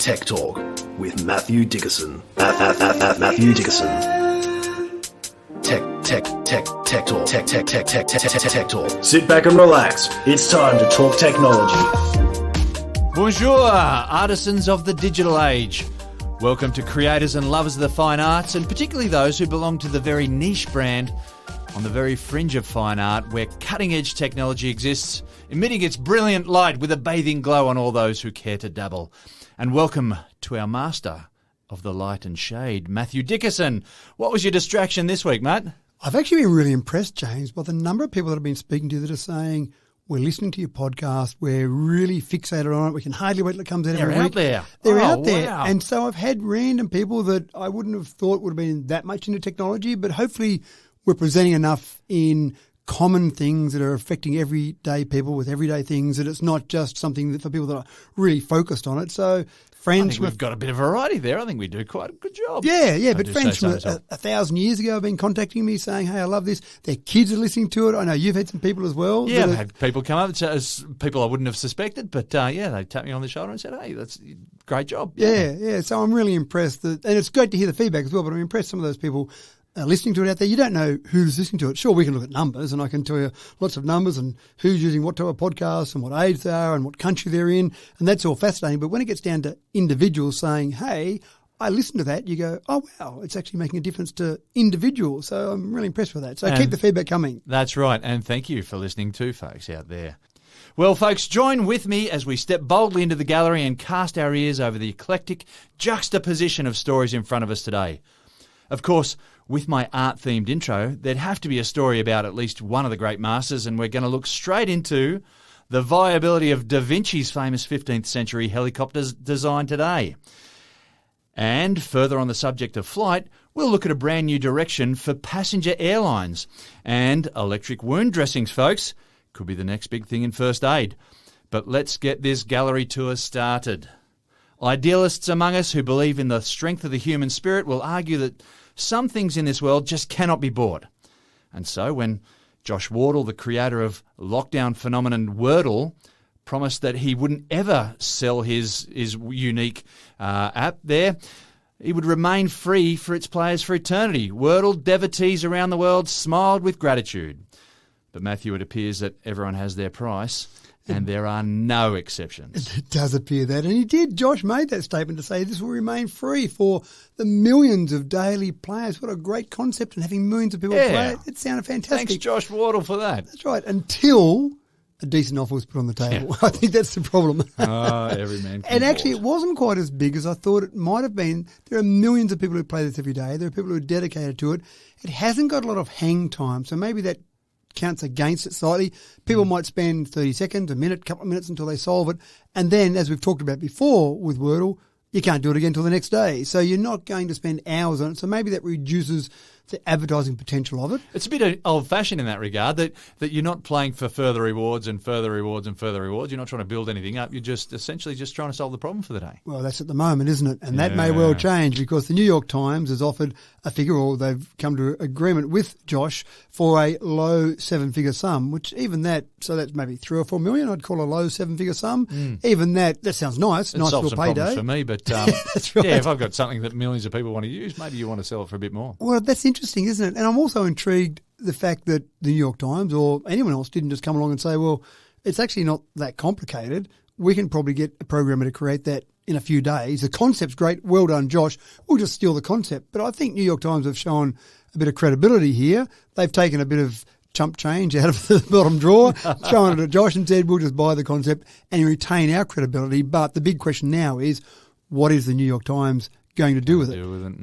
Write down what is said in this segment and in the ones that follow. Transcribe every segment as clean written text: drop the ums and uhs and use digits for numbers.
Tech Talk with Matthew Dickerson. Matthew Dickerson. Tech Talk. Sit back and relax. It's time to talk technology. Bonjour, artisans of the digital age. Welcome to creators and lovers of the fine arts, and particularly those who belong to the very niche brand on the very fringe of fine art where cutting-edge technology exists, emitting its brilliant light with a bathing glow on all those who care to dabble. And welcome to our master of the light and shade, Matthew Dickerson. What was your distraction this week, Matt? I've actually been really impressed, James, by the number of people that I've been speaking to that are saying, we're listening to your podcast, we're really fixated on it, we can hardly wait till it comes out every week. They're out there. Wow. And so I've had random people that I wouldn't have thought would have been that much into technology, but hopefully we're presenting enough in common things that are affecting everyday people with everyday things, that it's not just something that for people that are really focused on it. So friends, I think we've got a bit of variety there. I think we do quite a good job. Yeah, but friends from 1,000 years ago have been contacting me saying, hey, I love this. Their kids are listening to it. I know you've had some people as well. Yeah, I've had people come up, as people I wouldn't have suspected, but they tapped me on the shoulder and said, hey, that's a great job. Yeah. So I'm really impressed. And it's great to hear the feedback as well, but I'm impressed some of those people listening to it out there. You don't know who's listening to it. Sure, we can look at numbers and I can tell you lots of numbers and who's using what type of podcast and what age they are and what country they're in, and that's all fascinating. But when it gets down to individuals saying, hey, I listened to that, you go, oh, wow, it's actually making a difference to individuals. So I'm really impressed with that. So keep the feedback coming. That's right. And thank you for listening too, folks out there. Well, folks, join with me as we step boldly into the gallery and cast our ears over the eclectic juxtaposition of stories in front of us today. Of course, with my art-themed intro, there'd have to be a story about at least one of the great masters, and we're going to look straight into the viability of Da Vinci's famous 15th century helicopter design today. And further on the subject of flight, we'll look at a brand new direction for passenger airlines. And electric wound dressings, folks, could be the next big thing in first aid. But let's get this gallery tour started. Idealists among us who believe in the strength of the human spirit will argue that some things in this world just cannot be bought. And so when Josh Wardle, the creator of lockdown phenomenon Wordle, promised that he wouldn't ever sell his unique app there, he would remain free for its players for eternity. Wordle devotees around the world smiled with gratitude. But Matthew, it appears that everyone has their price, and there are no exceptions. It does appear that. And he did. Josh made that statement to say this will remain free for the millions of daily players. What a great concept, and having millions of people play it. It sounded fantastic. Thanks, Josh Wardle, for that. That's right. Until a decent offer was put on the table. Yeah. I think that's the problem. Every man can And actually, it wasn't quite as big as I thought it might have been. There are millions of people who play this every day. There are people who are dedicated to it. It hasn't got a lot of hang time, so maybe that counts against it slightly. People might spend 30 seconds, a minute, couple of minutes until they solve it. And then, as we've talked about before with Wordle, you can't do it again until the next day. So you're not going to spend hours on it. So maybe that reduces the advertising potential of it. It's a bit old-fashioned in that regard, that you're not playing for further rewards and further rewards and further rewards. You're not trying to build anything up. You're just essentially just trying to solve the problem for the day. Well, that's at the moment, isn't it? And that may well change, because the New York Times has offered a figure, or they've come to agreement with Josh for a low seven-figure sum, which even that, so that's maybe 3 or 4 million, I'd call a low seven-figure sum. Even that sounds nice. It nice solves little some payday. problems for me, but that's right. Yeah, if I've got something that millions of people want to use, maybe you want to sell it for a bit more. Well, that's interesting, isn't it? And I'm also intrigued the fact that the New York Times or anyone else didn't just come along and say, well, it's actually not that complicated. We can probably get a programmer to create that in a few days. The concept's great. Well done, Josh. We'll just steal the concept. But I think New York Times have shown a bit of credibility here. They've taken a bit of chump change out of the bottom drawer, shown it to Josh and said, we'll just buy the concept and retain our credibility. But the big question now is, what is the New York Times going to do with it?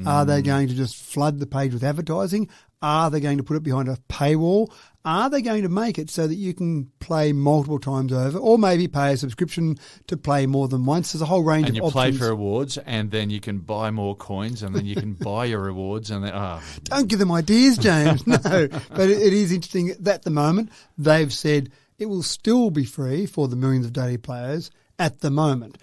Are they going to just flood the page with advertising? Are they going to put it behind a paywall? Are they going to make it so that you can play multiple times over, or maybe pay a subscription to play more than once? There's a whole range of options. And you play for rewards, and then you can buy more coins, and then you can buy your rewards. And then, Don't give them ideas, James. No. But it is interesting that at the moment they've said it will still be free for the millions of daily players at the moment.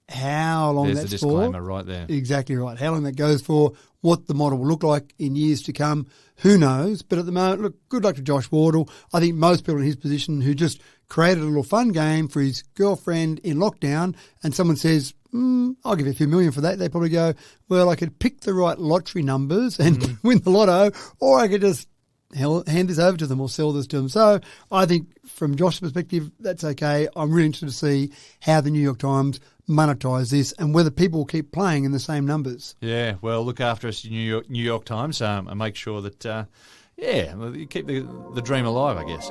how long There's that's the for. disclaimer right there. Exactly right. How long that goes for, what the model will look like in years to come, who knows? But at the moment, look, good luck to Josh Wardle. I think most people in his position who just created a little fun game for his girlfriend in lockdown, and someone says, I'll give you a few million for that. They probably go, well, I could pick the right lottery numbers and win the lotto, or I could just hand this over to them or sell this to them. So I think from Josh's perspective, that's okay. I'm really interested to see how the New York Times monetize this and whether people will keep playing in the same numbers. Yeah, well, look after us, New York Times, and make sure that, you keep the dream alive, I guess.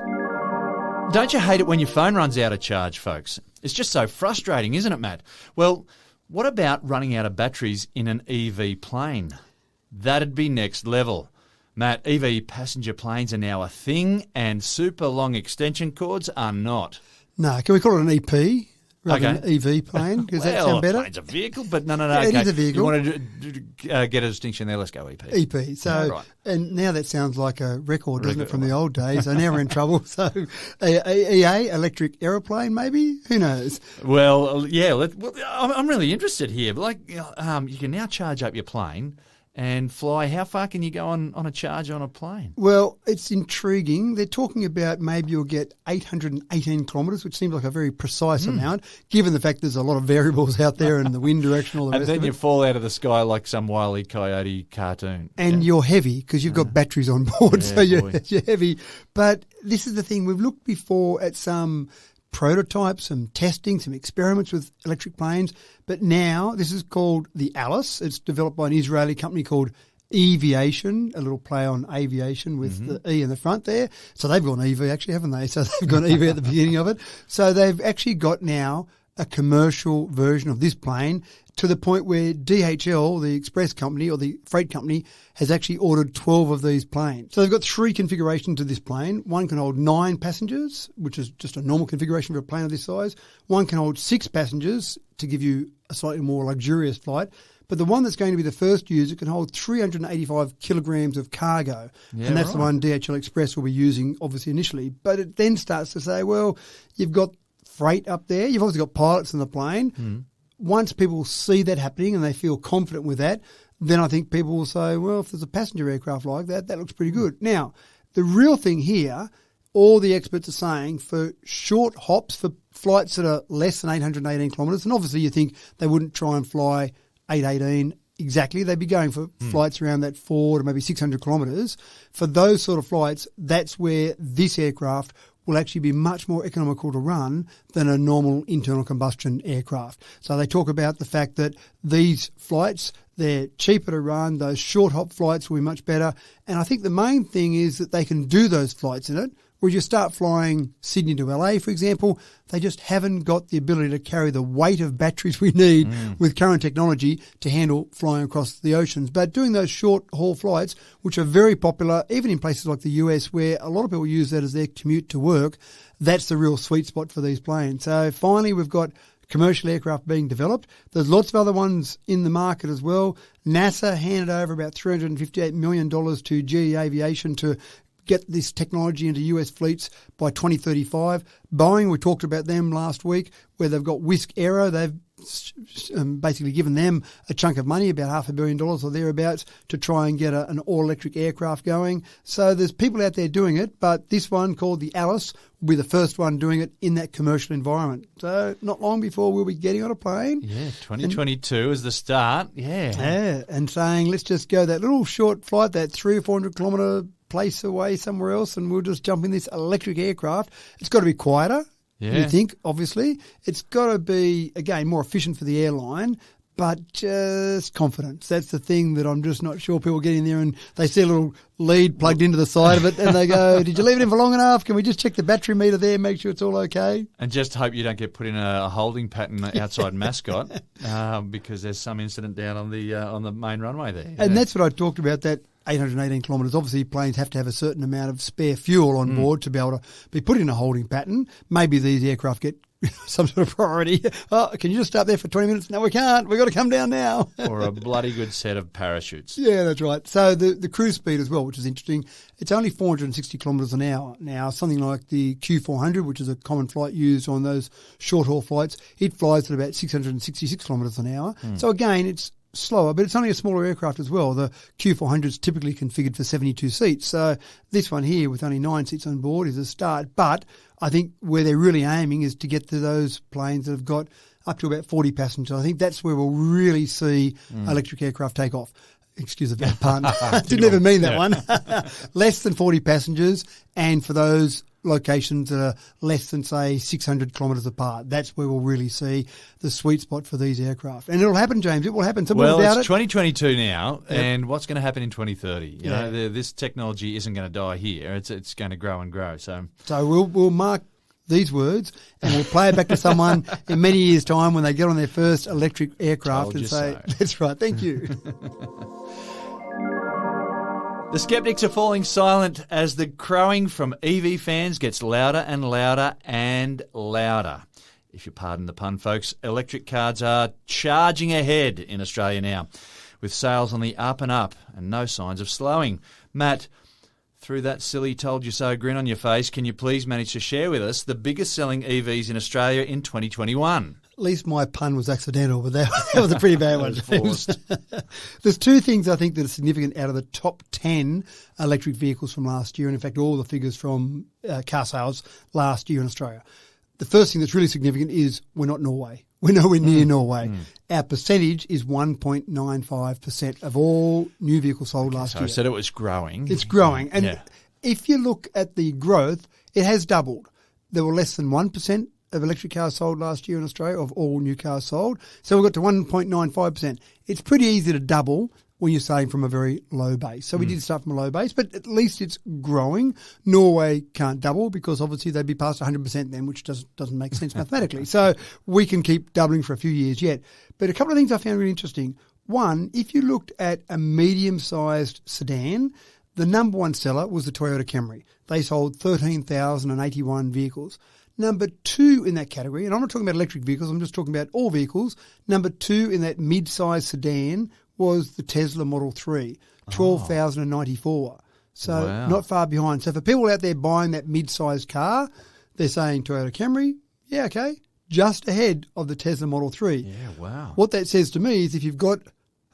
Don't you hate it when your phone runs out of charge, folks? It's just so frustrating, isn't it, Matt? Well, what about running out of batteries in an EV plane? That'd be next level. Matt, EV passenger planes are now a thing, and super long extension cords are not. No, can we call it an EP rather than an EV plane? Does that sound better? A plane's a vehicle, but no. Yeah, okay. it is a vehicle. You want to get a distinction there? Let's go EP. EP. So, right. And now that sounds like a record, doesn't it, from the old days? So now we're in trouble. So, EA, electric aeroplane, maybe? Who knows? Well, yeah. I'm really interested here. Like, you can now charge up your plane and fly. How far can you go on a charge on a plane? Well, it's intriguing. They're talking about maybe you'll get 818 kilometres, which seems like a very precise amount, given the fact there's a lot of variables out there and the wind direction, all the And rest then of you it. fall out of the sky like some Wile E. Coyote cartoon. And you're heavy because you've got batteries on board, Yeah, so you're boy. heavy. But this is the thing. We've looked before at some prototypes, some testing, some experiments with electric planes. But now this is called the Alice. It's developed by an Israeli company called Eviation, a little play on aviation with the E in the front there. So they've gone EV actually, haven't they? So they've gone EV at the beginning of it. So they've actually got now a commercial version of this plane to the point where DHL, the express company or the freight company, has actually ordered 12 of these planes. So they've got 3 configurations of this plane. One can hold 9 passengers, which is just a normal configuration for a plane of this size. One can hold 6 passengers to give you a slightly more luxurious flight. But the one that's going to be the first user can hold 385 kilograms of cargo. Yeah, and that's right. the one DHL Express will be using, obviously, initially. But it then starts to say, well, you've got freight up there. You've obviously got pilots in the plane. Once people see that happening and they feel confident with that, then I think people will say, well, if there's a passenger aircraft like that, that looks pretty good. Now, the real thing here, all the experts are saying for short hops, for flights that are less than 818 kilometres, and obviously you think they wouldn't try and fly 818 exactly. They'd be going for flights around that 400 to maybe 600 kilometres. For those sort of flights, that's where this aircraft will actually be much more economical to run than a normal internal combustion aircraft. So they talk about the fact that these flights, they're cheaper to run, those short hop flights will be much better. And I think the main thing is that they can do those flights in it. Whereas you start flying Sydney to LA, for example, they just haven't got the ability to carry the weight of batteries we need with current technology to handle flying across the oceans. But doing those short-haul flights, which are very popular, even in places like the US, where a lot of people use that as their commute to work, that's the real sweet spot for these planes. So finally, we've got commercial aircraft being developed. There's lots of other ones in the market as well. NASA handed over about $358 million to GE Aviation to get this technology into US fleets by 2035. Boeing, we talked about them last week, where they've got Whisk Aero. They've basically given them a chunk of money, about $500 million or thereabouts, to try and get an all-electric aircraft going. So there's people out there doing it, but this one, called the Alice, will be the first one doing it in that commercial environment. So not long before we'll be getting on a plane. Yeah, 2022 is the start. Yeah, and saying, let's just go that little short flight, that 300 or 400 kilometre place away somewhere else, and we'll just jump in this electric aircraft. It's got to be quieter, you think, obviously. It's got to be, again, more efficient for the airline, but just confidence. That's the thing that I'm just not sure people get in there and they see a little lead plugged into the side of it and they go, did you leave it in for long enough? Can we just check the battery meter there, make sure it's all okay? And just hope you don't get put in a holding pattern outside Mascot because there's some incident down on the main runway there. And that's what I talked about, that 818 kilometres. Obviously, planes have to have a certain amount of spare fuel on board to be able to be put in a holding pattern. Maybe these aircraft get some sort of priority. Oh, can you just stop there for 20 minutes? No, we can't. We've got to come down now. Or a bloody good set of parachutes. Yeah, that's right. So the cruise speed as well, which is interesting, it's only 460 kilometres an hour. Now, something like the Q400, which is a common flight used on those short-haul flights, it flies at about 666 kilometres an hour. So again, it's slower, but it's only a smaller aircraft as well. The Q400 is typically configured for 72 seats. So this one here with only 9 seats on board is a start. But I think where they're really aiming is to get to those planes that have got up to about 40 passengers. I think that's where we'll really see electric aircraft take off. Excuse the bad pun. Didn't even mean that one. Less than 40 passengers, and for those locations that are less than, say, 600 kilometres apart. That's where we'll really see the sweet spot for these aircraft. And it'll happen, James. It will happen. Some people doubt it's it. 2022 now, and what's going to happen in 2030? You know, this technology isn't going to die here. It's going to grow and grow. So we'll mark these words and we'll play it back to someone in many years' time when they get on their first electric aircraft and say, so. That's right, thank you. The skeptics are falling silent as the crowing from EV fans gets louder and louder and louder. If you pardon the pun, folks, electric cars are charging ahead in Australia now, with sales on the up and up and no signs of slowing. Matt, through that silly told-you-so grin on your face, can you please manage to share with us the biggest selling EVs in Australia in 2021? At least my pun was accidental, but that was a pretty bad one. Forced. There's two things I think that are significant out of the top 10 electric vehicles from last year, and in fact all the figures from car sales last year in Australia. The first thing that's really significant is we're not Norway. We're nowhere near Norway. Our percentage is 1.95% of all new vehicles sold last year. I said it was growing. It's growing. And if you look at the growth, it has doubled. There were less than 1% of electric cars sold last year in Australia, of all new cars sold. So we've got to 1.95%. It's pretty easy to double when you're starting from a very low base. So we did start from a low base, but at least it's growing. Norway can't double because obviously they'd be past 100% then, which doesn't make sense mathematically. So we can keep doubling for a few years yet. But a couple of things I found really interesting. One, if you looked at a medium-sized sedan, the number one seller was the Toyota Camry. They sold 13,081 vehicles. Number two in that category, and I'm not talking about electric vehicles, I'm just talking about all vehicles, number two in that mid-sized sedan was the Tesla Model 3, 12,094. So not far behind. So for people out there buying that mid-sized car, they're saying Toyota Camry, yeah, okay, just ahead of the Tesla Model 3. Yeah, wow. What that says to me is if you've got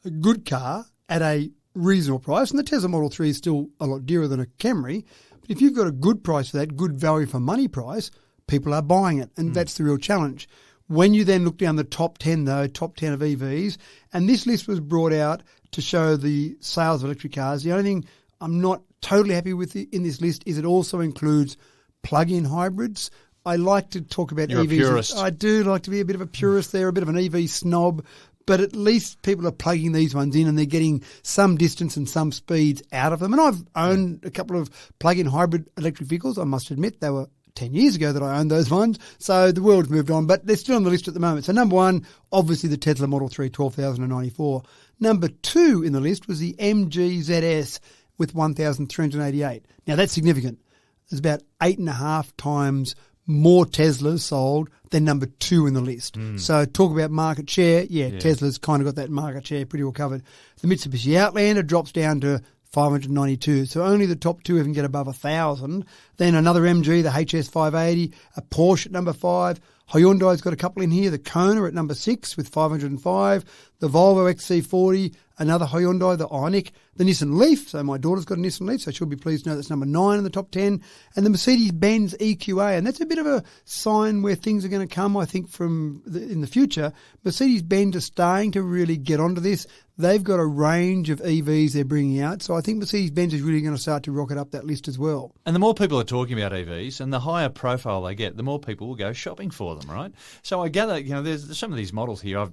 a good car at a reasonable price, and the Tesla Model 3 is still a lot dearer than a Camry, but if you've got a good price for that, good value for money price, people are buying it, and that's the real challenge. When you then look down the top 10, though, top 10 of EVs, and this list was brought out to show the sales of electric cars, the only thing I'm not totally happy with in this list is it also includes plug-in hybrids. I like to talk about You're EVs. A purist. I do like to be a bit of a purist there, a bit of an EV snob, but at least people are plugging these ones in and they're getting some distance and some speeds out of them. And I've owned a couple of plug-in hybrid electric vehicles. I must admit they were 10 years ago that I owned those ones. So the world's moved on, but they're still on the list at the moment. So number one, obviously the Tesla Model 3, 12,094. Number two in the list was the MG ZS with 1,388. Now that's significant. There's about 8.5 times more Teslas sold than number two in the list. So talk about market share. Yeah, Tesla's kind of got that market share pretty well covered. The Mitsubishi Outlander drops down to 592. So only the top two even get above 1,000. Then another MG, the HS 580, a Porsche at number 5. Hyundai's got a couple in here. The Kona at number 6 with 505. The Volvo XC40, another Hyundai, the Ioniq. The Nissan Leaf, so my daughter's got a Nissan Leaf, so she'll be pleased to know that's number 9 in the top 10. And the Mercedes-Benz EQA, and that's a bit of a sign where things are going to come, I think, in the future. Mercedes-Benz are starting to really get onto this. They've got a range of EVs they're bringing out, so I think Mercedes-Benz is really going to start to rocket up that list as well. And the more people are talking about EVs and the higher profile they get, the more people will go shopping for them, right? So I gather, there's some of these models here I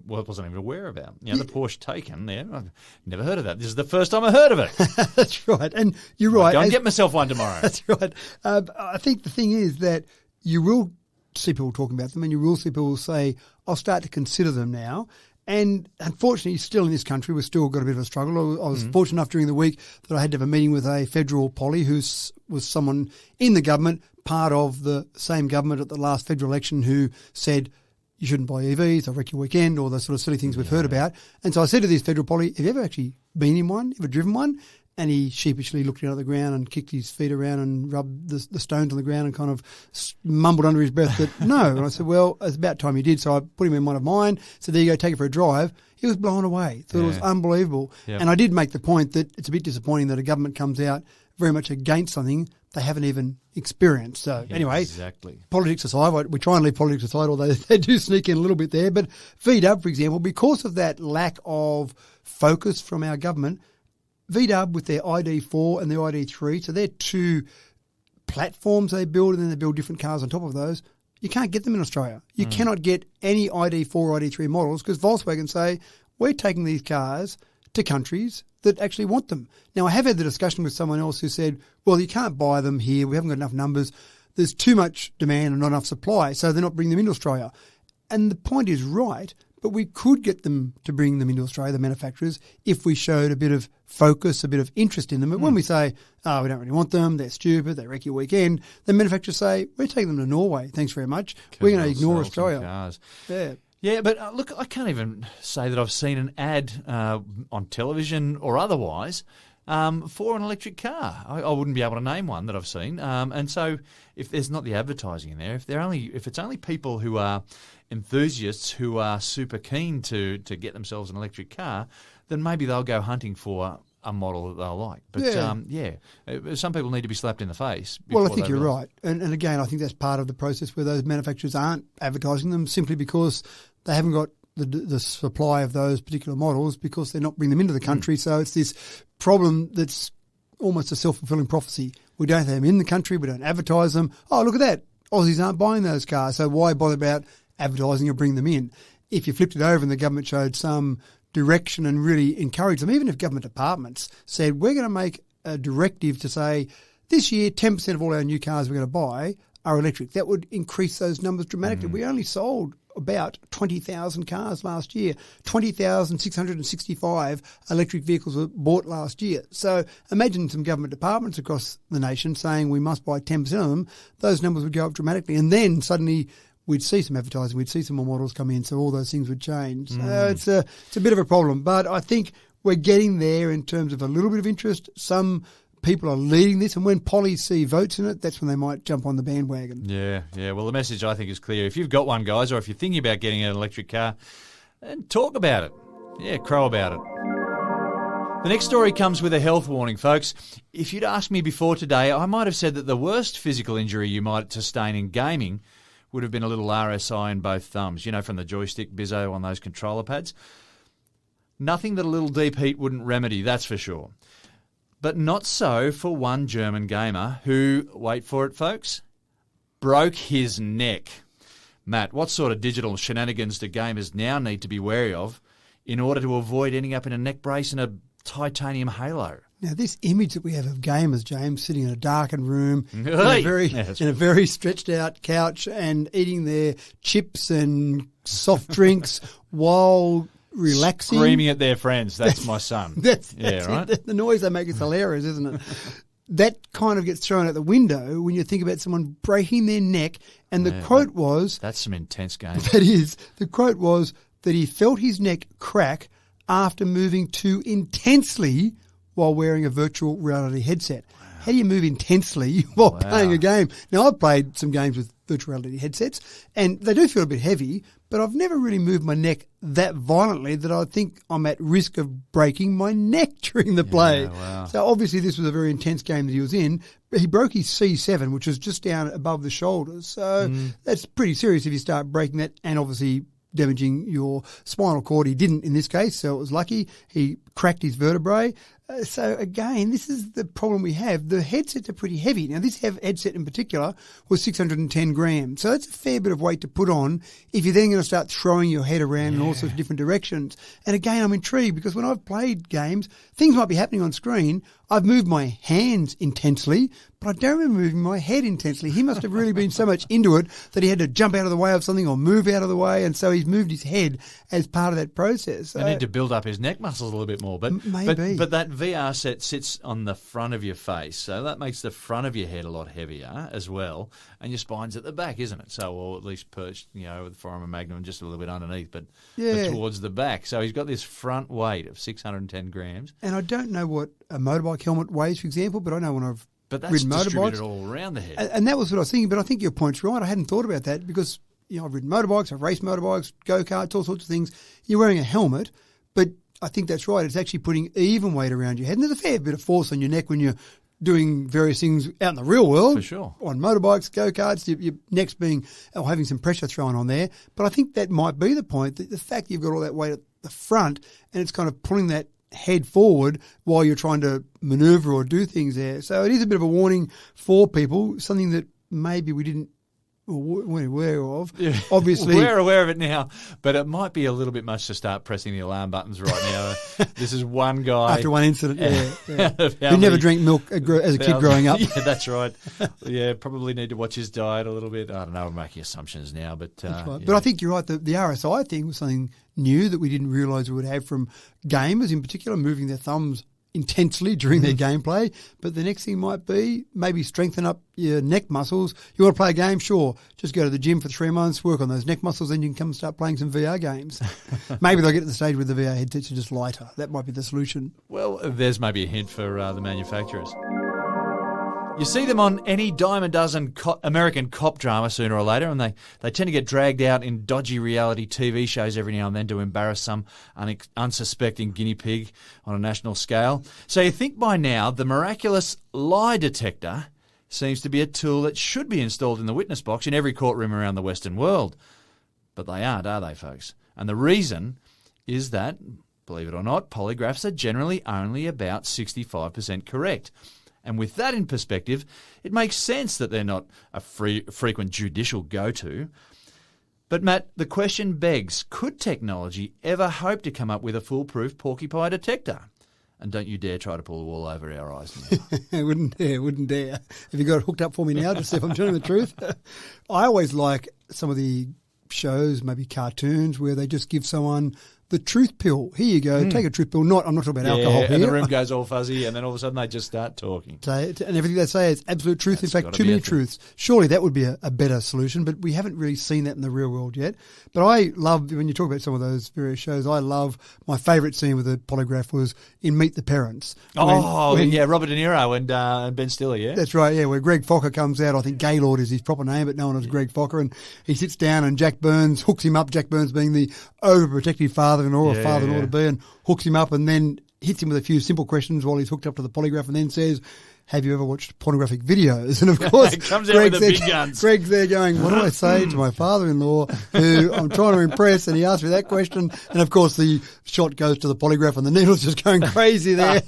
wasn't even aware about. The Porsche Taycan there, I've never heard of that. This is the first time I heard of it. That's right. And you're right. Go and get myself one tomorrow. That's right. I think the thing is that you will see people talking about them and you will see people say, I'll start to consider them now. And unfortunately, still in this country, we've still got a bit of a struggle. I was fortunate enough during the week that I had to have a meeting with a federal poly who was someone in the government part of the same government at the last federal election who said you shouldn't buy EVs, they'll wreck your weekend, all those sort of silly things we've heard about. And so I said to this federal poly, have you ever actually been in one, ever driven one? And he sheepishly looked down at the ground and kicked his feet around and rubbed the stones on the ground and kind of mumbled under his breath that no. And I said, well, it's about time he did. So I put him in one of mine. So there you go, take it for a drive. He was blown away. Thought it was unbelievable. Yep. And I did make the point that it's a bit disappointing that a government comes out very much against something they haven't even experienced. So anyway, exactly. Politics aside, we try and leave politics aside, although they do sneak in a little bit there. But VW, for example, because of that lack of focus from our government, VW with their ID4 and their ID3, so they're two platforms they build, and then they build different cars on top of those. You can't get them in Australia. You cannot get any ID4 or ID3 models because Volkswagen say, we're taking these cars to countries that actually want them. Now, I have had the discussion with someone else who said, well, you can't buy them here. We haven't got enough numbers. There's too much demand and not enough supply, so they're not bringing them into Australia. And the point is right, but we could get them to bring them into Australia, the manufacturers, if we showed a bit of focus, a bit of interest in them. But when we say, oh, we don't really want them, they're stupid, they wreck your weekend, the manufacturers say, we're taking them to Norway, thanks very much. We're going to ignore Australia. Cars. Yeah. Yeah, but look, I can't even say that I've seen an ad on television or otherwise for an electric car. I wouldn't be able to name one that I've seen. And so if there's not the advertising in there, if it's only people who are enthusiasts who are super keen to get themselves an electric car, then maybe they'll go hunting for a model that they'll like. But, some people need to be slapped in the face. Well, I think you're right. And again, I think that's part of the process where those manufacturers aren't advertising them simply because they haven't got the supply of those particular models because they're not bringing them into the country. So it's this problem that's almost a self-fulfilling prophecy. We don't have them in the country. We don't advertise them. Oh, look at that. Aussies aren't buying those cars. So why bother about advertising or bring them in? If you flipped it over and the government showed some direction and really encouraged them, even if government departments said, we're going to make a directive to say this year 10% of all our new cars we're going to buy are electric, that would increase those numbers dramatically. We only sold about 20,000 cars last year. 20,665 electric vehicles were bought last year. So imagine some government departments across the nation saying we must buy 10% of them. Those numbers would go up dramatically. And then suddenly we'd see some advertising, we'd see some more models come in, so all those things would change. It's a bit of a problem. But I think we're getting there in terms of a little bit of interest. Some people are leading this, and when pollies see votes in it, that's when they might jump on the bandwagon. Yeah. Well, the message I think is clear. If you've got one, guys, or if you're thinking about getting an electric car, then talk about it. Yeah, crow about it. The next story comes with a health warning, folks. If you'd asked me before today, I might have said that the worst physical injury you might sustain in gaming would have been a little RSI in both thumbs, from the joystick bizzo on those controller pads. Nothing that a little deep heat wouldn't remedy, that's for sure. But not so for one German gamer who, wait for it folks, broke his neck. Matt, what sort of digital shenanigans do gamers now need to be wary of in order to avoid ending up in a neck brace and a titanium halo? Now, this image that we have of gamers, James, sitting in a darkened room in a very stretched out couch and eating their chips and soft drinks while relaxing. Screaming at their friends. That's my son. That's right? The noise they make is hilarious, isn't it? That kind of gets thrown out the window when you think about someone breaking their neck. And the quote was... That's some intense game. That is. The quote was that he felt his neck crack after moving too intensely while wearing a virtual reality headset. Wow. How do you move intensely while playing a game? Now, I've played some games with virtual reality headsets, and they do feel a bit heavy, but I've never really moved my neck that violently that I think I'm at risk of breaking my neck during the play. Wow. So obviously this was a very intense game that he was in. He broke his C7, which was just down above the shoulders. So that's pretty serious if you start breaking that, and obviously damaging your spinal cord. He didn't in this case, so it was lucky. He cracked his vertebrae. So again, this is the problem we have. The headsets are pretty heavy. Now, this headset in particular was 610 grams. So that's a fair bit of weight to put on if you're then going to start throwing your head around in all sorts of different directions. And again, I'm intrigued because when I've played games, things might be happening on screen. I've moved my hands intensely, but I don't remember moving my head intensely. He must have really been so much into it that he had to jump out of the way of something or move out of the way, and so he's moved his head as part of that process. I need to build up his neck muscles a little bit more. But maybe. But that VR set sits on the front of your face, so that makes the front of your head a lot heavier as well, and your spine's at the back, isn't it? So, or at least perched, with the foramen magnum just a little bit underneath, but towards the back. So he's got this front weight of 610 grams. And I don't know what a motorbike helmet weighs, for example, but I know when I've that's ridden distributed motorbikes all around the head. And that was what I was thinking, but I think your point's right. I hadn't thought about that because, I've ridden motorbikes, I've raced motorbikes, go-karts, all sorts of things. You're wearing a helmet, but I think that's right. It's actually putting even weight around your head. And there's a fair bit of force on your neck when you're doing various things out in the real world. For sure. On motorbikes, go-karts, your neck's being, or having some pressure thrown on there. But I think that might be the point, that the fact you've got all that weight at the front and it's kind of pulling that head forward while you're trying to manoeuvre or do things there. So it is a bit of a warning for people, something that maybe we didn't we're aware of. Yeah. Obviously. We're aware of it now, but it might be a little bit much to start pressing the alarm buttons right now. This is one guy. After one incident, who never drank milk as a kid growing up. Yeah, that's right. Yeah, probably need to watch his diet a little bit. I don't know, I'm making assumptions now, but... That's right. But I think you're right. The RSI thing was something new that we didn't realise we would have from gamers in particular, moving their thumbs intensely during their gameplay. But the next thing might be maybe strengthen up your neck muscles. You want to play a game? Sure. Just go to the gym for 3 months, work on those neck muscles, then you can come start playing some VR games. Maybe they'll get to the stage where the VR headsets are just lighter. That might be the solution. Well, there's maybe a hint for the manufacturers. You see them on any dime a dozen American cop drama sooner or later, and they tend to get dragged out in dodgy reality TV shows every now and then to embarrass some unsuspecting guinea pig on a national scale. So you think by now the miraculous lie detector seems to be a tool that should be installed in the witness box in every courtroom around the Western world. But they aren't, are they, folks? And the reason is that, believe it or not, polygraphs are generally only about 65% correct. And with that in perspective, it makes sense that they're not a frequent judicial go-to. But Matt, the question begs, could technology ever hope to come up with a foolproof porcupine detector? And don't you dare try to pull the wool over our eyes now. I wouldn't dare. Have you got it hooked up for me now to see if I'm telling the truth? I always like some of the shows, maybe cartoons, where they just give someone the truth pill. Here you go, take a truth pill. I'm not talking about alcohol here. And the room goes all fuzzy, and then all of a sudden they just start talking. And everything they say is absolute truth. In fact, too many truths. Surely that would be a better solution, but we haven't really seen that in the real world yet. But I love, when you talk about some of those various shows, I love, my favourite scene with the polygraph was in Meet the Parents. Robert De Niro and Ben Stiller, yeah? That's right, yeah, where Greg Fokker comes out. I think Gaylord is his proper name, but no one knows Greg Fokker. And he sits down and Jack Burns hooks him up, Jack Burns being the overprotective father-in-law or father-in-law to be, and hooks him up and then hits him with a few simple questions while he's hooked up to the polygraph and then says, have you ever watched pornographic videos? And of course, it comes out with the big guns. Greg's there going, what do I say to my father-in-law who I'm trying to impress? And he asked me that question. And of course, the shot goes to the polygraph and the needle's just going crazy there.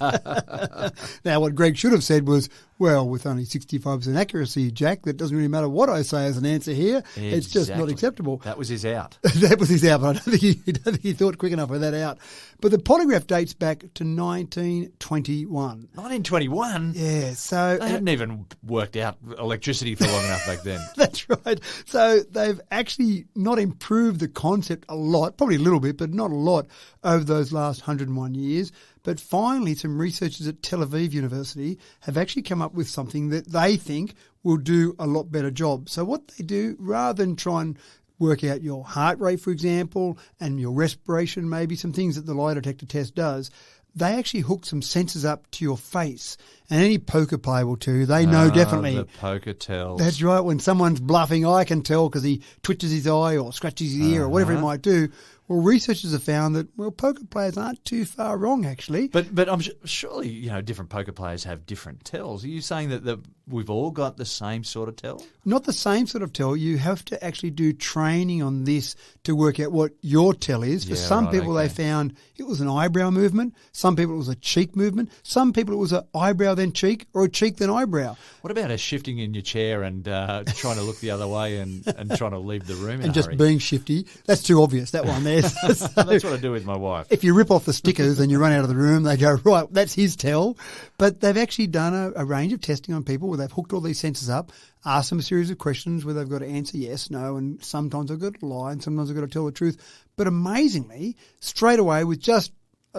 Now, what Greg should have said was, well, with only 65% accuracy, Jack, that doesn't really matter what I say as an answer here. Exactly. It's just not acceptable. That was his out. That was his out, but I don't think he thought quick enough of that out. But the polygraph dates back to 1921. 1921? Yeah, so... They hadn't even worked out electricity for long enough back then. That's right. So they've actually not improved the concept a lot, probably a little bit, but not a lot over those last 101 years. But finally, some researchers at Tel Aviv University have actually come up with something that they think will do a lot better job. So what they do, rather than try and work out your heart rate, for example, and your respiration, maybe some things that the lie detector test does, they actually hook some sensors up to your face. And any poker player will tell you, they know definitely. The poker tells. That's right. When someone's bluffing, I can tell because he twitches his eye or scratches his ear or whatever he might do. Well, researchers have found that, poker players aren't too far wrong, actually. But I'm surely, different poker players have different tells. Are you saying that we've all got the same sort of tell? Not the same sort of tell. You have to actually do training on this to work out what your tell is. For some people, they found it was an eyebrow movement. Some people, it was a cheek movement. Some people, it was an eyebrow then cheek or a cheek then eyebrow. What about a shifting in your chair and trying to look the other way and trying to leave the room and just being shifty? That's too obvious, that one there. So, that's what I do with my wife. If you rip off the stickers and you run out of the room, they go, right, that's his tell. But they've actually done a range of testing on people where they've hooked all these sensors up, asked them a series of questions where they've got to answer yes, no, and sometimes they've got to lie and sometimes they've got to tell the truth. But amazingly, straight away with just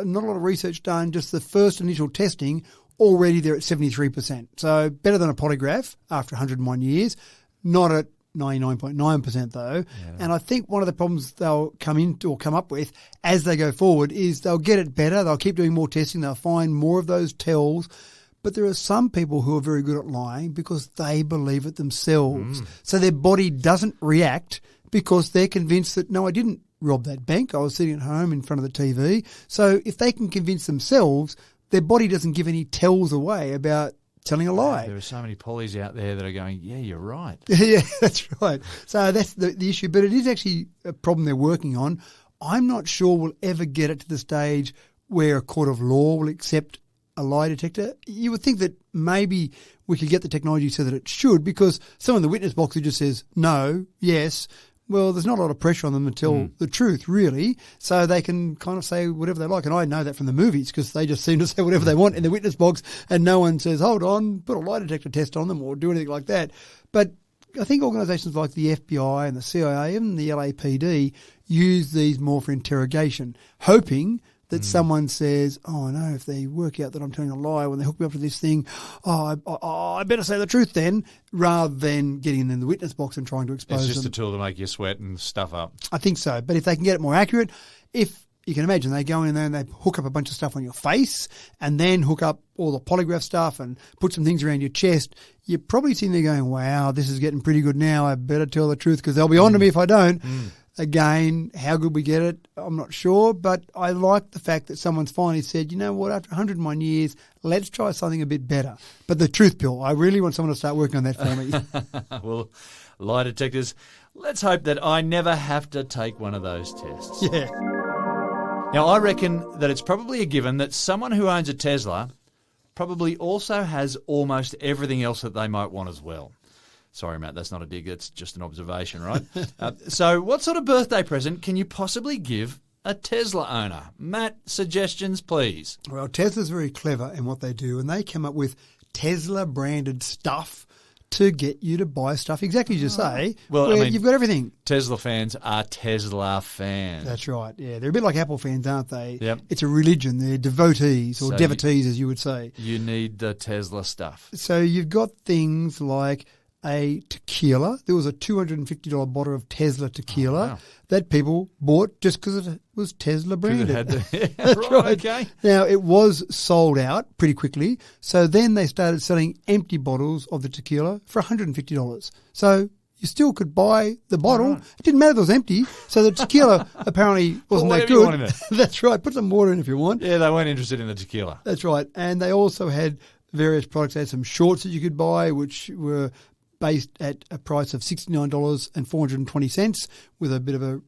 not a lot of research done, just the first initial testing, already they're at 73%. So better than a polygraph after 101 years, not at 99.9% though. Yeah. And I think one of the problems they'll come up with as they go forward is they'll get it better. They'll keep doing more testing. They'll find more of those tells. But there are some people who are very good at lying because they believe it themselves. So their body doesn't react because they're convinced that, no, I didn't rob that bank. I was sitting at home in front of the TV. So if they can convince themselves, their body doesn't give any tells away about telling a lie. There are so many pollies out there that are going, yeah, you're right. Yeah, that's right. So that's the issue. But it is actually a problem they're working on. I'm not sure we'll ever get it to the stage where a court of law will accept a lie detector. You would think that maybe we could get the technology so that it should, because someone in the witness box who just says no, yes, well, there's not a lot of pressure on them to tell the truth, really. So they can kind of say whatever they like. And I know that from the movies because they just seem to say whatever they want in the witness box and no one says, hold on, put a lie detector test on them or do anything like that. But I think organisations like the FBI and the CIA, even the LAPD, use these more for interrogation, hoping that someone says, oh, no, if they work out that I'm telling a lie when they hook me up to this thing, I better say the truth then, rather than getting in the witness box and trying to expose them. It's just a tool to make you sweat and stuff up. I think so. But if they can get it more accurate, if you can imagine they go in there and they hook up a bunch of stuff on your face and then hook up all the polygraph stuff and put some things around your chest, you're probably sitting there going, wow, this is getting pretty good now. I better tell the truth because they'll be on to me if I don't. Again, how good we get it, I'm not sure, but I like the fact that someone's finally said, you know what, after 101 years, let's try something a bit better. But the truth pill, I really want someone to start working on that for me. Well, lie detectors, let's hope that I never have to take one of those tests. Yeah. Now, I reckon that it's probably a given that someone who owns a Tesla probably also has almost everything else that they might want as well. Sorry, Matt, that's not a dig. It's just an observation, right? So what sort of birthday present can you possibly give a Tesla owner? Matt, suggestions, please. Well, Tesla's very clever in what they do, and they come up with Tesla-branded stuff to get you to buy stuff exactly as you say. Well, I mean, you've got everything. Tesla fans are Tesla fans. That's right, yeah. They're a bit like Apple fans, aren't they? Yep. It's a religion. They're devotees or devotees, as you would say. You need the Tesla stuff. So you've got things like a tequila. There was a $250 bottle of Tesla tequila that people bought just because it was Tesla branded. That's right. Okay. Now, it was sold out pretty quickly. So then they started selling empty bottles of the tequila for $150. So you still could buy the bottle. Right. It didn't matter if it was empty. So the tequila apparently wasn't that good. You want in it. That's right. Put some water in if you want. Yeah, they weren't interested in the tequila. That's right. And they also had various products. They had some shorts that you could buy, which were based at a price of $69.420, with a bit of a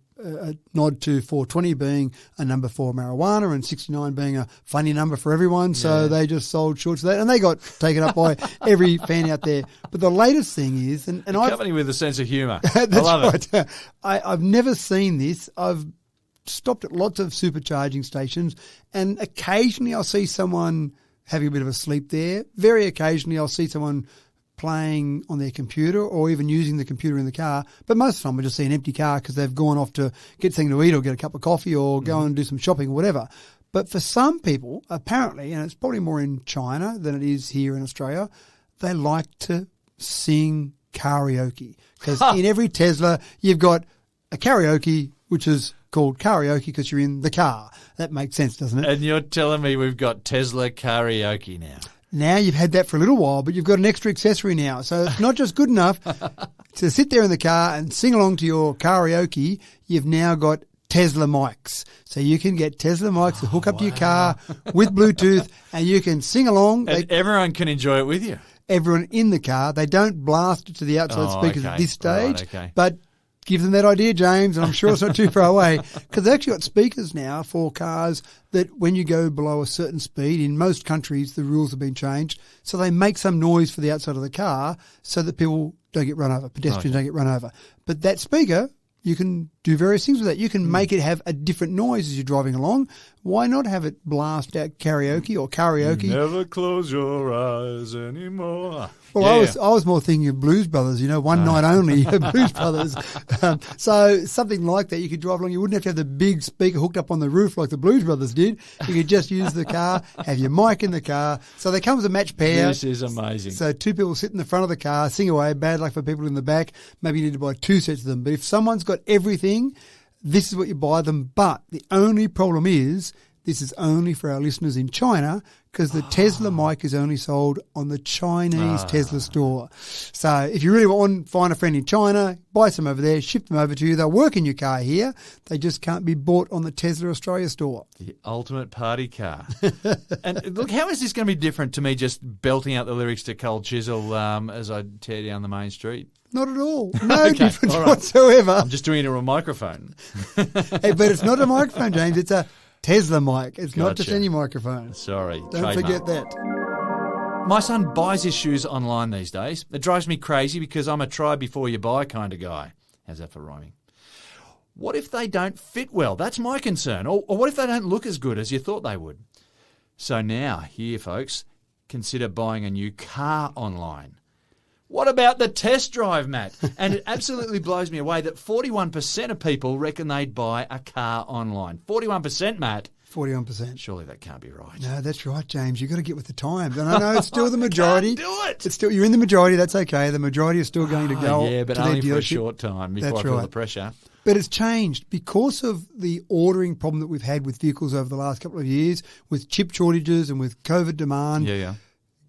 nod to 420 being a number for marijuana and 69 being a funny number for everyone. So they just sold shorts of that, and they got taken up by every fan out there. But the latest thing is, and a company with a sense of humour. That's I love right. it. I've never seen this. I've stopped at lots of supercharging stations, and occasionally I'll see someone having a bit of a sleep there. Very occasionally I'll see someone playing on their computer or even using the computer in the car. But most of the time I just see an empty car because they've gone off to get something to eat or get a cup of coffee or go and do some shopping or whatever. But for some people, apparently, and it's probably more in China than it is here in Australia, they like to sing karaoke. Because in every Tesla, you've got a karaoke, which is called karaoke because you're in the car. That makes sense, doesn't it? And you're telling me we've got Tesla karaoke now. Now you've had that for a little while, but you've got an extra accessory now. So it's not just good enough to sit there in the car and sing along to your karaoke. You've now got Tesla mics. So you can get Tesla mics to hook up to your car with Bluetooth and you can sing along. And everyone can enjoy it with you. Everyone in the car. They don't blast it to the outside speakers at this stage, but give them that idea, James, and I'm sure it's not too far away, because they've actually got speakers now for cars that when you go below a certain speed, in most countries the rules have been changed, so they make some noise for the outside of the car so that people don't get run over, pedestrians don't get run over. But that speaker, you can do various things with that. You can make it have a different noise as you're driving along. Why not have it blast out karaoke or karaoke? Never close your eyes anymore. Well, I was more thinking of Blues Brothers, one night only, Blues Brothers. So something like that, you could drive along. You wouldn't have to have the big speaker hooked up on the roof like the Blues Brothers did. You could just use the car, have your mic in the car. So they come as a match pair. This is amazing. So two people sit in the front of the car, sing away, bad luck for people in the back. Maybe you need to buy 2 sets of them. But if someone's got everything, this is what you buy them. But the only problem is this is only for our listeners in China because the Tesla mic is only sold on the Chinese Tesla store. So if you really want to find a friend in China, buy some over there, ship them over to you. They'll work in your car here. They just can't be bought on the Tesla Australia store. The ultimate party car. And look, how is this going to be different to me just belting out the lyrics to Cold Chisel as I tear down the main street? Not at all. No difference all right. whatsoever. I'm just doing it on a microphone. Hey, but it's not a microphone, James. It's a Tesla mic. It's not just Gotcha. any microphone. Sorry. Don't trademark. forget that. My son buys his shoes online these days. It drives me crazy because I'm a try before you buy kind of guy. How's that for rhyming? What if they don't fit well? That's my concern. Or what if they don't look as good as you thought they would? So now, here, folks, consider buying a new car online. What about the test drive, Matt? And it absolutely blows me away that 41% of people reckon they'd buy a car online. 41%, Matt. 41%. Surely that can't be right. No, that's right, James. You've got to get with the times. And I know it's still the majority. Can't do it. It's still, you're in the majority. That's okay. The majority is still going to go Yeah, but to only their for a dealership. short time before That's I feel right. the pressure. But it's changed because of the ordering problem that we've had with vehicles over the last couple of years, with chip shortages and with COVID demand. Yeah.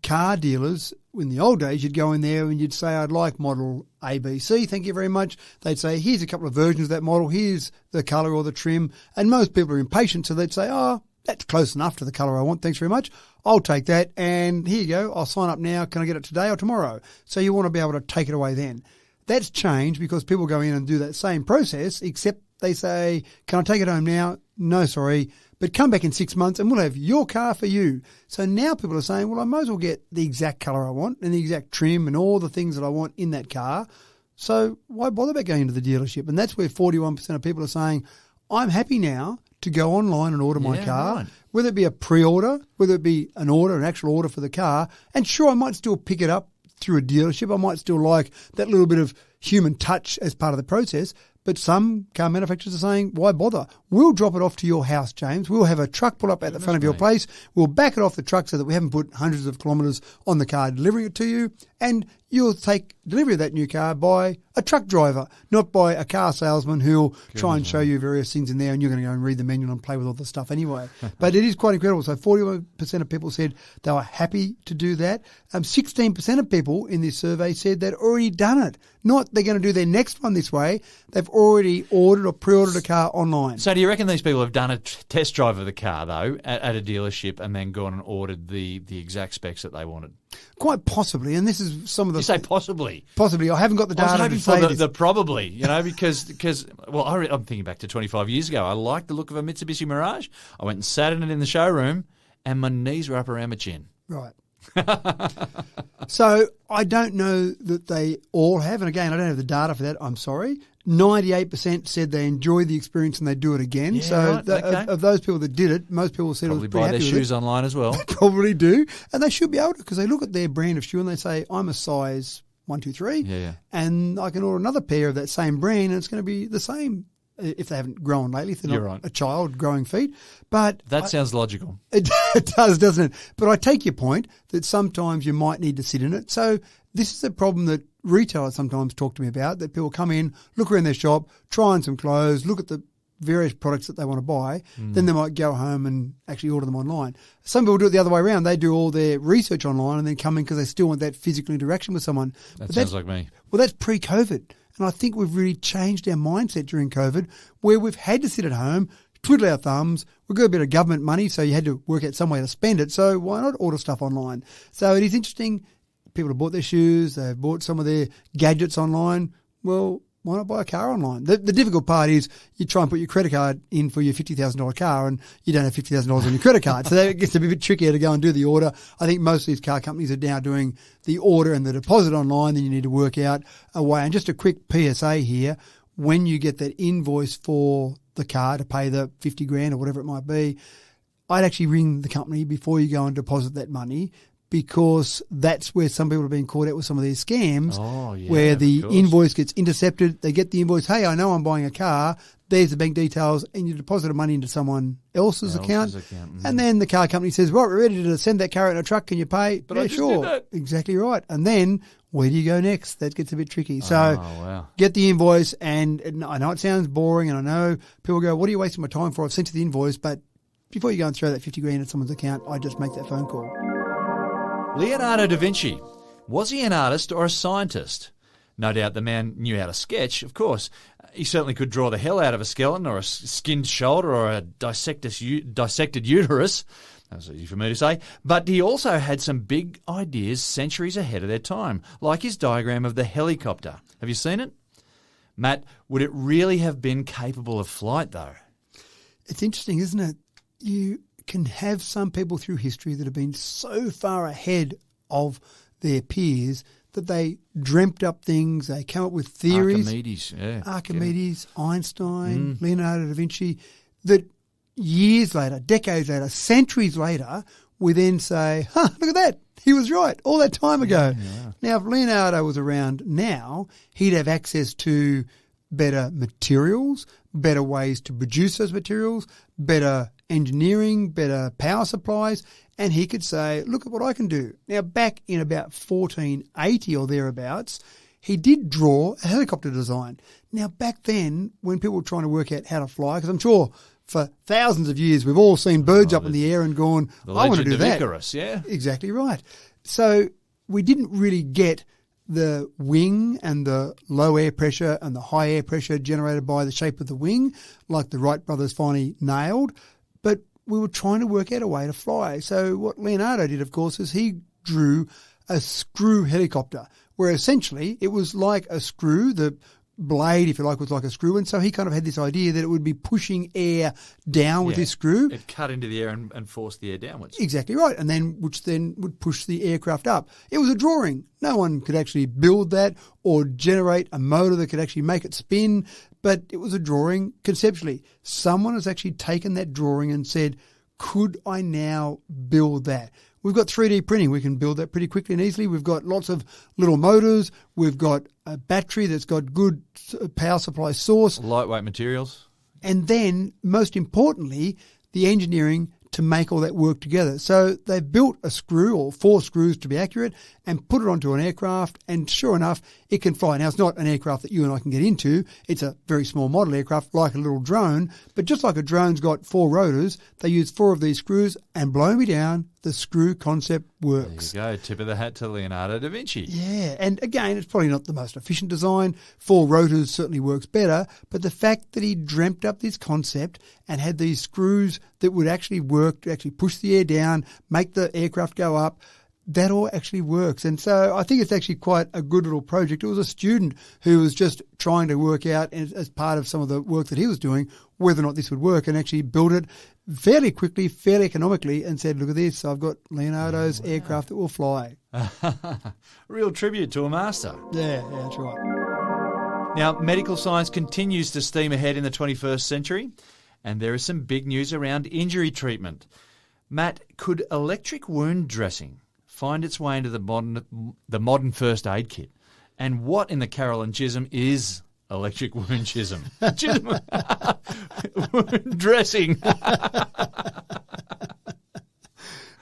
Car dealers, in the old days, you'd go in there and you'd say, I'd like model ABC, thank you very much. They'd say, here's a couple of versions of that model, here's the colour or the trim. And most people are impatient, so they'd say, oh, that's close enough to the colour I want, thanks very much. I'll take that, and here you go, I'll sign up now. Can I get it today or tomorrow? So you want to be able to take it away then. That's changed because people go in and do that same process, except they say, can I take it home now? No, sorry. But come back in 6 months and we'll have your car for you. So now people are saying, well, I might as well get the exact colour I want and the exact trim and all the things that I want in that car. So why bother about going to the dealership? And that's where 41% of people are saying, I'm happy now to go online and order my car, right. Whether it be a pre-order, whether it be an actual order for the car. And sure, I might still pick it up through a dealership. I might still like that little bit of human touch as part of the process. But some car manufacturers are saying, why bother? We'll drop it off to your house, James. We'll have a truck pull up at the front of your place. We'll back it off the truck so that we haven't put hundreds of kilometres on the car delivering it to you. And you'll take delivery of that new car by a truck driver, not by a car salesman who'll try and show you various things in there and you're going to go and read the manual and play with all the stuff anyway. But it is quite incredible. So 41% of people said they were happy to do that. 16% of people in this survey said they'd already done it. Not they're going to do their next one this way. They've already ordered or pre-ordered a car online. So do you reckon these people have done a test drive of the car, though, at a dealership and then gone and ordered the exact specs that they wanted? Quite possibly, and this is some of the... You say possibly. Possibly. I haven't got the data I to was say hoping for this. the probably, because I'm thinking back to 25 years ago. I liked the look of a Mitsubishi Mirage. I went and sat in it in the showroom and my knees were up around my chin. Right. So I don't know that they all have, and again, I don't have the data for that, I'm sorry. 98% said they enjoyed the experience and they do it again. Yeah, so right, okay. of those people that did it, most people said Probably it was pretty buy happy their with shoes it. online as well. Probably do, and they should be able to because they look at their brand of shoe and they say, I'm a size 1, 2, 3, Yeah. and I can order another pair of that same brand and it's going to be the same if they haven't grown lately, if they're You're not right. a child growing feet. But That sounds logical. it does, doesn't it? But I take your point that sometimes you might need to sit in it. So this is a problem that retailers sometimes talk to me about, that people come in, look around their shop, try on some clothes, look at the various products that they want to buy, then they might go home and actually order them online. Some people do it the other way around. They do all their research online and then come in because they still want that physical interaction with someone. That sounds like me. Well, that's pre-COVID. And I think we've really changed our mindset during COVID where we've had to sit at home, twiddle our thumbs. We've got a bit of government money, so you had to work out some way to spend it. So why not order stuff online? So it is interesting. People have bought their shoes. They've bought some of their gadgets online. Well, why not buy a car online? The difficult part is you try and put your credit card in for your $50,000 car and you don't have $50,000 on your credit card. So that gets a bit trickier to go and do the order. I think most of these car companies are now doing the order and the deposit online. Then you need to work out a way. And just a quick PSA here. when you get that invoice for the car to pay the 50 grand or whatever it might be, I'd actually ring the company before you go and deposit that money, because that's where some people are being caught out with some of these scams, where the invoice gets intercepted. They get the invoice, hey, I know I'm buying a car, there's the bank details, and you deposit the money into someone else's account. And then the car company says, right, we're ready to send that car out in a truck, can you pay? But yeah, I just did that. Exactly right. And then where do you go next? That gets a bit tricky. So get the invoice, and I know it sounds boring, and I know people go, what are you wasting my time for? I've sent you the invoice, but before you go and throw that 50 grand at someone's account, I just make that phone call. Leonardo da Vinci. Was he an artist or a scientist? No doubt the man knew how to sketch, of course. He certainly could draw the hell out of a skeleton or a skinned shoulder or a dissected uterus. That's easy for me to say. But he also had some big ideas centuries ahead of their time, like his diagram of the helicopter. Have you seen it? Matt, would it really have been capable of flight, though? It's interesting, isn't it? You can have some people through history that have been so far ahead of their peers that they dreamt up things, they come up with theories. Archimedes, Einstein, Leonardo da Vinci, that years later, decades later, centuries later, we then say, look at that, he was right all that time ago. Now, if Leonardo was around now, he'd have access to better materials, better ways to produce those materials, better engineering, better power supplies, and he could say, look at what I can do. Now, back in about 1480 or thereabouts, he did draw a helicopter design. Now, back then, when people were trying to work out how to fly, because I'm sure for thousands of years we've all seen birds up in the air and gone, I want to do that. Icarus, yeah. Exactly right. So we didn't really get the wing and the low air pressure and the high air pressure generated by the shape of the wing, like the Wright brothers finally nailed, but we were trying to work out a way to fly. So what Leonardo did, of course, is he drew a screw helicopter, where essentially it was like a screw, the blade, if you like, was like a screw, and so he kind of had this idea that it would be pushing air down with this screw. It cut into the air and forced the air downwards. Exactly right, and then which then would push the aircraft up. It was a drawing. No one could actually build that or generate a motor that could actually make it spin, but it was a drawing conceptually. Someone has actually taken that drawing and said, could I now build that? We've got 3D printing. We can build that pretty quickly and easily. We've got lots of little motors. We've got a battery that's got good power supply source. Lightweight materials. And then, most importantly, the engineering to make all that work together. So they've built a screw, or 4 screws to be accurate, and put it onto an aircraft, and sure enough, it can fly. Now, it's not an aircraft that you and I can get into. It's a very small model aircraft, like a little drone. But just like a drone's got 4 rotors, they use 4 of these screws, and blow me down, the screw concept works. There you go. Tip of the hat to Leonardo da Vinci. Yeah, and again, it's probably not the most efficient design. 4 rotors certainly works better, but the fact that he dreamt up this concept and had these screws that would actually work to actually push the air down, make the aircraft go up, that all actually works. And so I think it's actually quite a good little project. It was a student who was just trying to work out, as part of some of the work that he was doing, whether or not this would work, and actually built it fairly quickly, fairly economically, and said, look at this, I've got Leonardo's aircraft that will fly. Real tribute to a master. Yeah, that's right. Now, medical science continues to steam ahead in the 21st century, and there is some big news around injury treatment. Matt, could electric wound dressing find its way into the modern first aid kit? And what in the Carol and Chisholm is electric wound chisholm? Wound dressing.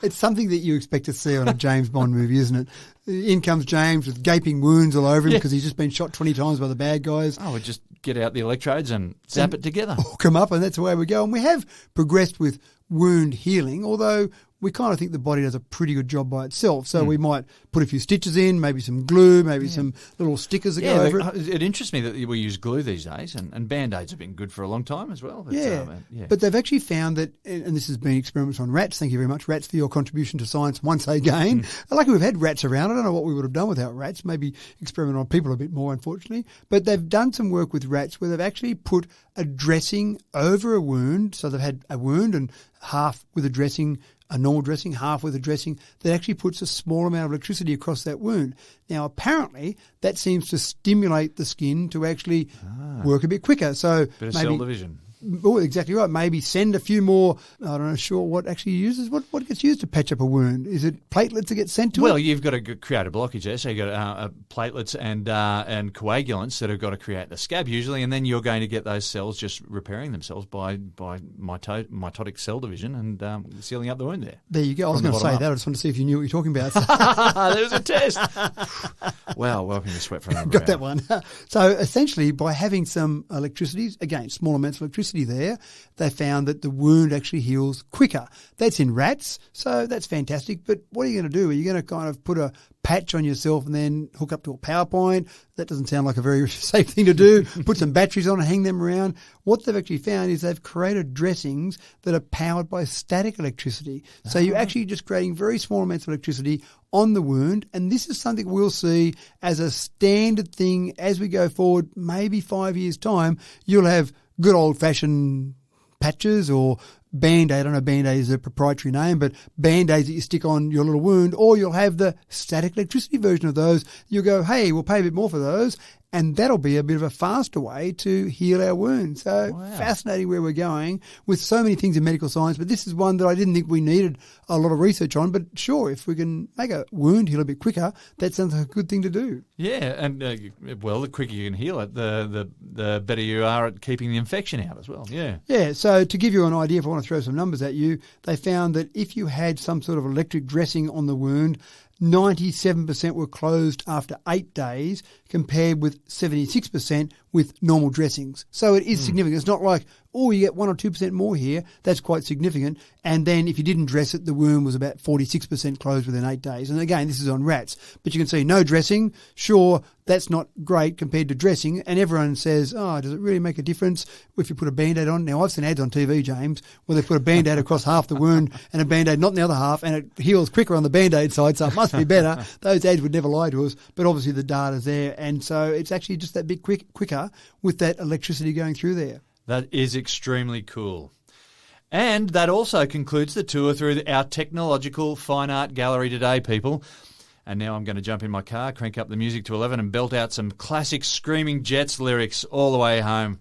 It's something that you expect to see on a James Bond movie, isn't it? In comes James with gaping wounds all over him because he's just been shot 20 times by the bad guys. Oh, we just get out the electrodes and zap it together. Hook them up, and that's the way we go. And we have progressed with wound healing, although we kind of think the body does a pretty good job by itself. So we might put a few stitches in, maybe some glue, maybe some little stickers that go over it. It interests me that we use glue these days, and Band-Aids have been good for a long time as well. But, but they've actually found that, and this has been experiments on rats, thank you very much, rats, for your contribution to science once again. Luckily we've had rats around. I don't know what we would have done without rats, maybe experiment on people a bit more, unfortunately. But they've done some work with rats where they've actually put a dressing over a wound, so they've had a wound and half with a dressing a normal dressing, half with a dressing, that actually puts a small amount of electricity across that wound. Now, apparently, that seems to stimulate the skin to actually work a bit quicker. So Bit of maybe, cell division. Oh, exactly right. Maybe send a few more. I don't know sure what actually uses. What gets used to patch up a wound? Is it platelets that get sent to it? Well, you've got to create a blockage there. So you've got platelets and coagulants that have got to create the scab usually, and then you're going to get those cells just repairing themselves by mitotic cell division and sealing up the wound there. There you go. I was going to say that. I just wanted to see if you knew what you're talking about. There was a test. Wow, welcome to Sweat from the Got that one. So essentially, by having some electricity, again, small amounts of electricity there, they found that the wound actually heals quicker. That's in rats, so that's fantastic. But what are you going to do? Are you going to kind of put a patch on yourself and then hook up to a PowerPoint? That doesn't sound like a very safe thing to do. Put some batteries on and hang them around. What they've actually found is they've created dressings that are powered by static electricity. So you're actually just creating very small amounts of electricity on the wound, and this is something we'll see as a standard thing as we go forward. Maybe 5 years' time, you'll have good old-fashioned patches or Band-Aid. I don't know, Band-Aid is a proprietary name, but Band-Aids that you stick on your little wound, or you'll have the static electricity version of those. You'll go, hey, we'll pay a bit more for those, and that'll be a bit of a faster way to heal our wounds. So fascinating where we're going with so many things in medical science, but this is one that I didn't think we needed a lot of research on. But sure, if we can make a wound heal a bit quicker, that sounds like a good thing to do. Yeah, and well, the quicker you can heal it, the better you are at keeping the infection out as well. Yeah. Yeah, so to give you an idea, if I want to throw some numbers at you, they found that if you had some sort of electric dressing on the wound, 97% were closed after 8 days, compared with 76% with normal dressings. So it is significant. It's not like, oh, you get 1 or 2% more here. That's quite significant. And then if you didn't dress it, the wound was about 46% closed within 8 days. And again, this is on rats. But you can see no dressing. Sure, that's not great compared to dressing. And everyone says, oh, does it really make a difference if you put a Band-Aid on? Now, I've seen ads on TV, James, where they put a Band-Aid across half the wound and a Band-Aid not in the other half, and it heals quicker on the Band-Aid side, so it must be better. Those ads would never lie to us, but obviously the data's there. And so it's actually just that bit quicker with that electricity going through there. That is extremely cool. And that also concludes the tour through our technological fine art gallery today, people. And now I'm going to jump in my car, crank up the music to 11 and belt out some classic Screaming Jets lyrics all the way home.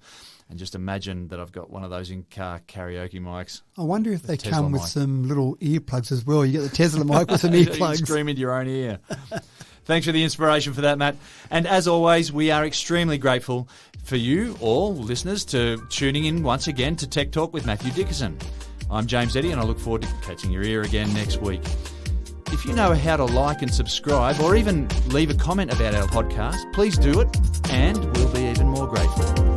And just imagine that I've got one of those in-car karaoke mics. I wonder if they Tesla come with mic. some little earplugs as well. You get the Tesla mic with some You earplugs. scream into your own ear. Thanks for the inspiration for that, Matt. And as always, we are extremely grateful for you, all listeners, to tuning in once again to Tech Talk with Matthew Dickerson. I'm James Eddy, and I look forward to catching your ear again next week. If you know how to like and subscribe, or even leave a comment about our podcast, please do it, and we'll be even more grateful.